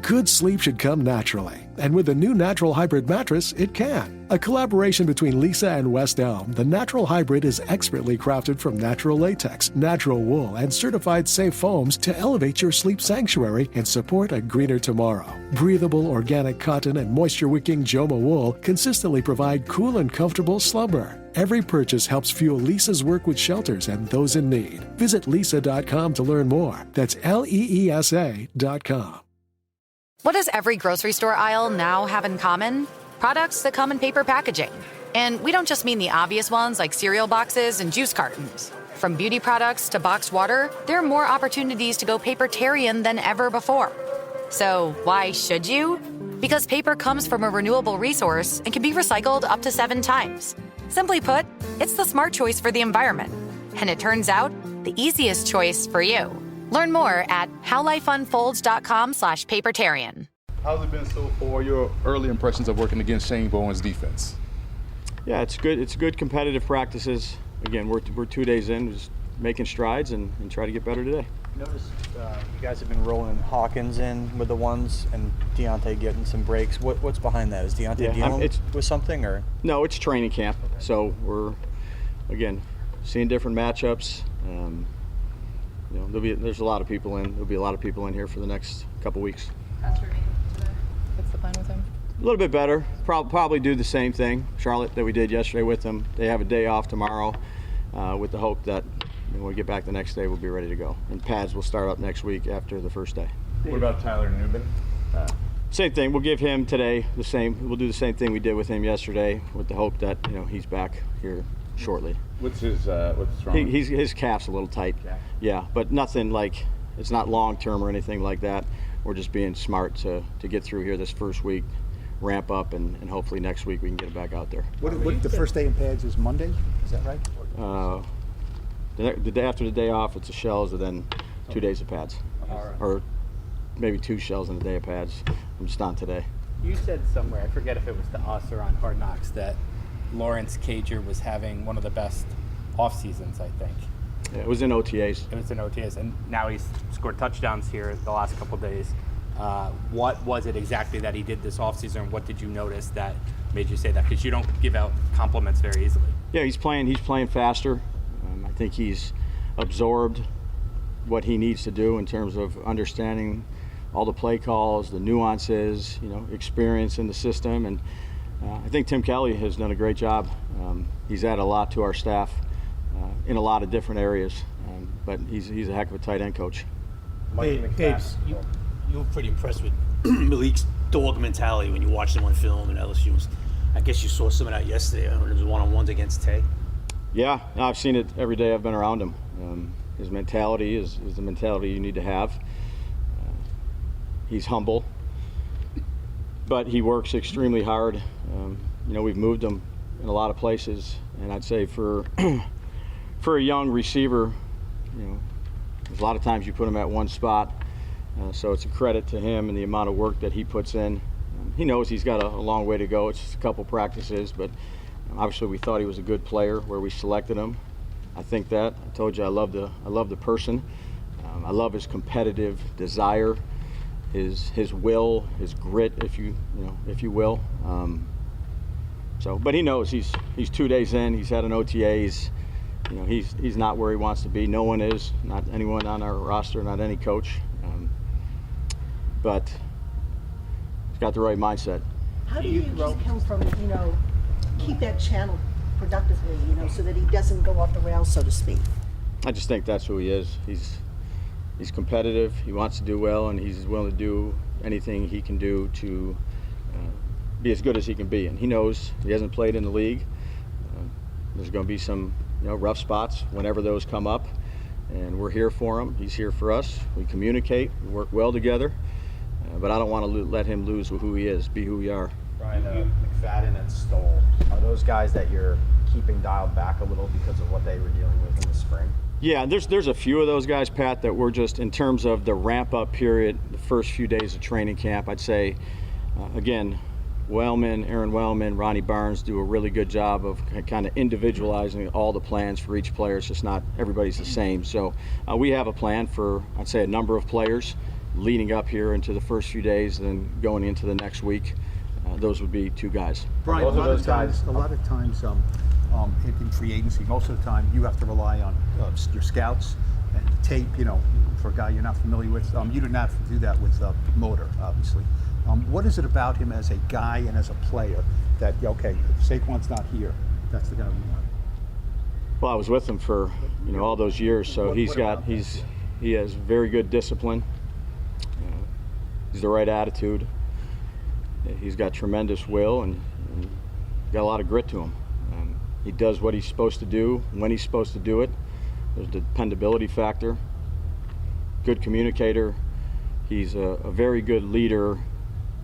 Good sleep should come naturally, and with the new Natural Hybrid mattress, it can. A collaboration between Lisa and West Elm, the Natural Hybrid is expertly crafted from natural latex, natural wool, and certified safe foams to elevate your sleep sanctuary and support a greener tomorrow. Breathable organic cotton and moisture-wicking Joma wool consistently provide cool and comfortable slumber. Every purchase helps fuel Lisa's work with shelters and those in need. Visit lisa.com to learn more. That's LEESA.com. What does every grocery store aisle now have in common? Products that come in paper packaging. And we don't just mean the obvious ones like cereal boxes and juice cartons. From beauty products to boxed water, there are more opportunities to go papertarian than ever before. So why should you? Because paper comes from a renewable resource and can be recycled up to 7 times. Simply put, it's the smart choice for the environment. And it turns out, the easiest choice for you. Learn more at howlifeunfolds.com/papertarian. How's it been so far? Your early impressions of working against Shane Bowen's defense? Yeah, it's good. It's good competitive practices. Again, we're 2 days in, just making strides and try to get better today. Notice you guys have been rolling Hawkins in with the ones and Deontay getting some breaks. What's behind that? Is Deontay dealing with something or? No, it's training camp. So we're, again, seeing different matchups. You know, there's a lot of people in. There'll be a lot of people in here for the next couple weeks. How's your meeting today? What's the plan with him? A little bit better. Probably do the same thing, Charlotte, that we did yesterday with them. They have a day off tomorrow, with the hope that when we get back the next day, we'll be ready to go. And pads will start up next week after the first day. What about Tyler Newman? Same thing. We'll give him today the same. We'll do the same thing we did with him yesterday, with the hope that he's back here shortly. What's wrong? His calf's a little tight. Yeah, but nothing like, it's not long term or anything like that. We're just being smart to get through here this first week, ramp up, and hopefully next week we can get it back out there. What the first day in pads is Monday? Is that right? The day after the day off, it's the shells, and then 2 days of pads, or maybe 2 shells and a day of pads. I'm just on today. You said somewhere, I forget if it was to us or on Hard Knocks, that Lawrence Cager was having one of the best off seasons, I think. Yeah, it was in OTAs. It was in OTAs, and now he's scored touchdowns here the last couple of days. What was it exactly that he did this off season? What did you notice that made you say that? Because you don't give out compliments very easily. Yeah, he's playing faster. I think he's absorbed what he needs to do in terms of understanding all the play calls, the nuances, experience in the system, and I think Tim Kelly has done a great job. He's added a lot to our staff in a lot of different areas, but he's a heck of a tight end coach. Hey, Babes, you were pretty impressed with Malik's dog mentality when you watched him on film and LSU. I guess you saw some of that yesterday when it was one-on-ones against Tay. Yeah, I've seen it every day I've been around him. His mentality is the mentality you need to have. He's humble, but he works extremely hard. We've moved him in a lot of places, and I'd say for a young receiver, there's a lot of times you put him at one spot, so it's a credit to him and the amount of work that he puts in. He knows he's got a long way to go. It's just a couple practices, but obviously we thought he was a good player where we selected him. I think that. I told you I love the person. I love his competitive desire, his will, his grit, if you will. But he knows he's 2 days in. He's had an OTA. He's not where he wants to be. No one is. Not anyone on our roster. Not any coach. But he's got the right mindset. How do you keep him from keep that channel productively, so that he doesn't go off the rails, so to speak? I just think that's who he is. He's competitive. He wants to do well, and he's willing to do anything he can do to be as good as he can be. And he knows he hasn't played in the league. There's going to be some rough spots whenever those come up, and we're here for him. He's here for us. We communicate, we work well together, but I don't want to let him lose who he is, be who we are. Brian, McFadden and Stoll, are those guys that you're keeping dialed back a little because of what they were dealing with in the spring? Yeah, there's a few of those guys, Pat, that we're just, in terms of the ramp-up period, the first few days of training camp, I'd say, again, Aaron Wellman, Ronnie Barnes do a really good job of kind of individualizing all the plans for each player. It's just not everybody's the same. So we have a plan for, I'd say, a number of players, leading up here into the first few days, then going into the next week, those would be 2 guys. Brian, a lot of times, in free agency, most of the time you have to rely on your scouts and tape. For a guy you're not familiar with, you didn't have to do that with Motor, obviously. What is it about him as a guy and as a player that, okay, if Saquon's not here, that's the guy we want? Well, I was with him for all those years, so he has very good discipline. He's the right attitude. He's got tremendous will and got a lot of grit to him. He does what he's supposed to do when he's supposed to do it. There's the dependability factor. Good communicator. He's a very good leader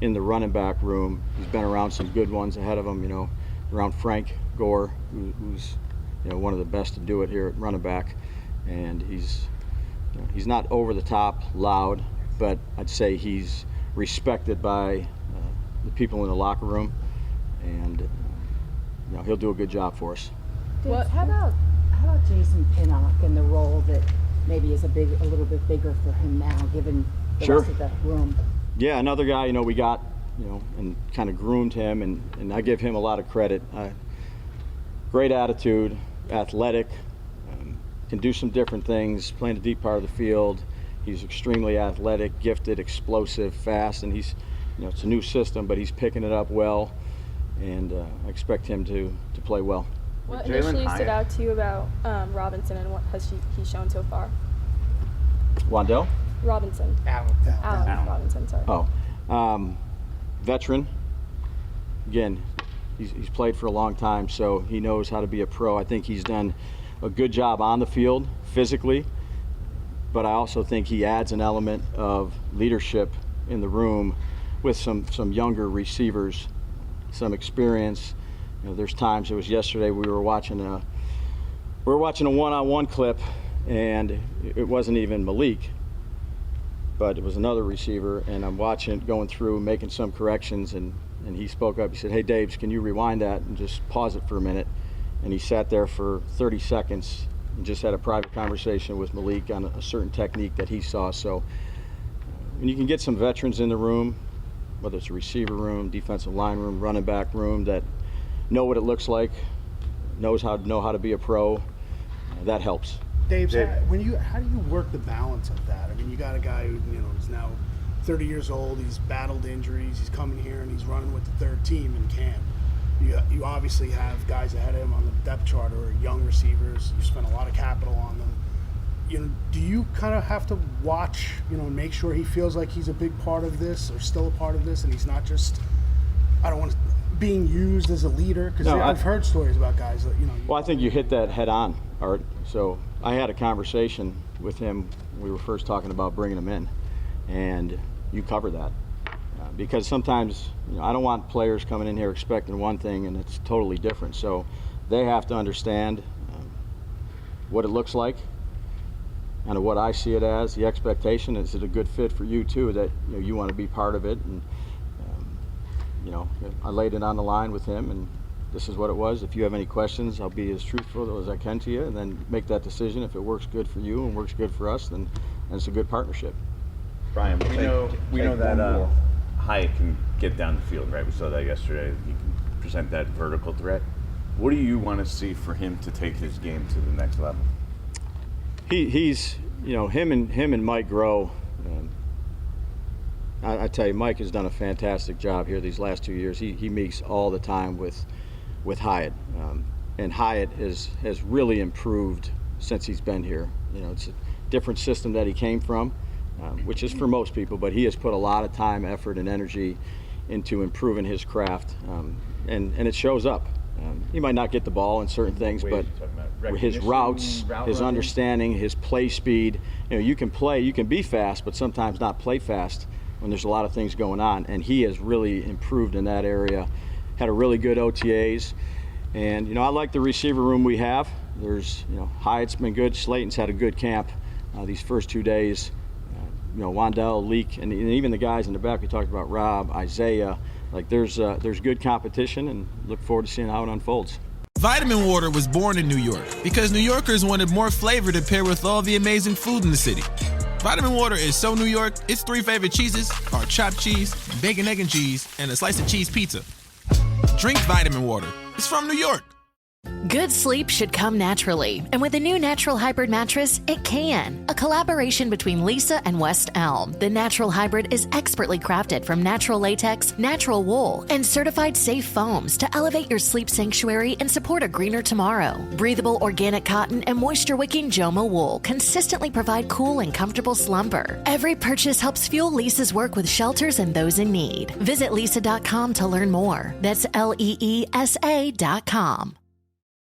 in the running back room. He's been around some good ones ahead of him, around Frank Gore, who's one of the best to do it here at running back. And he's not over the top loud, but I'd say he's respected by the people in the locker room, and he'll do a good job for us. How about Jason Pinnock and the role that maybe is a little bit bigger for him now, given the rest of the room? Yeah, another guy we got and kind of groomed him, and I give him a lot of credit. Great attitude, athletic, can do some different things, playing the deep part of the field. He's extremely athletic, gifted, explosive, fast, and he's it's a new system, but he's picking it up well, and I expect him to play well. What initially stood out to you about Robinson, and what has he shown so far? Wandell? Robinson. Allen Robinson, sorry. Veteran. Again, he's played for a long time, so he knows how to be a pro. I think he's done a good job on the field physically, but I also think he adds an element of leadership in the room with some younger receivers, some experience. There's times, it was yesterday, we were watching a one-on-one clip, and it wasn't even Malik, but it was another receiver, and I'm watching it, going through, making some corrections, and he spoke up. He said, "Hey, Daves, can you rewind that and just pause it for a minute?" And he sat there for 30 seconds and just had a private conversation with Malik on a certain technique that he saw. So when you can get some veterans in the room, whether it's a receiver room, defensive line room, running back room, that know what it looks like, know how to be a pro, that helps. Dave, how do you work the balance of that? I mean, you got a guy who is now 30 years old. He's battled injuries. He's coming here and he's running with the 3rd team in camp. You obviously have guys ahead of him on the depth chart who are young receivers. You spent a lot of capital on them. Do you kind of have to watch, and make sure he feels like he's a big part of this, or still a part of this, and he's not just, being used as a leader? Because I've heard stories about guys that, Well, I think you hit that head on, Art. So I had a conversation with him. We were first talking about bringing him in, and you cover that. Because sometimes, I don't want players coming in here expecting one thing and it's totally different. So they have to understand what it looks like, and what I see it as. The expectation is it a good fit for you too, that you want to be part of it. And I laid it on the line with him, and this is what it was. If you have any questions, I'll be as truthful as I can to you, and then make that decision. If it works good for you and works good for us, then it's a good partnership. Brian, we know that Hyatt can get down the field, right? We saw that yesterday. He can present that vertical threat. What do you want to see for him to take his game to the next level? He's him and Mike Groh. I tell you, Mike has done a fantastic job here these last 2 years. He meets all the time with Hyatt, and Hyatt has really improved since he's been here. It's a different system that he came from, which is for most people, but he has put a lot of time, effort, and energy into improving his craft, and it shows up. He might not get the ball in certain things, but his routes, his understanding, his play speed. You can be fast, but sometimes not play fast when there's a lot of things going on. And he has really improved in that area. Had a really good OTAs, and I like the receiver room we have. There's Hyatt's been good. Slayton's had a good camp these first 2 days. Wandell, Leak, and even the guys in the back. We talked about Rob, Isaiah. There's good competition, and look forward to seeing how it unfolds. Vitamin Water was born in New York because New Yorkers wanted more flavor to pair with all the amazing food in the city. Vitamin Water is so New York, its 3 favorite cheeses are chopped cheese, bacon, egg, and cheese, and a slice of cheese pizza. Drink Vitamin Water. It's from New York. Good sleep should come naturally, and with a new Natural Hybrid mattress, it can. A collaboration between Lisa and West Elm, the Natural Hybrid is expertly crafted from natural latex, natural wool, and certified safe foams to elevate your sleep sanctuary and support a greener tomorrow. Breathable organic cotton and moisture-wicking Joma wool consistently provide cool and comfortable slumber. Every purchase helps fuel Lisa's work with shelters and those in need. Visit lisa.com to learn more. That's LEESA.com.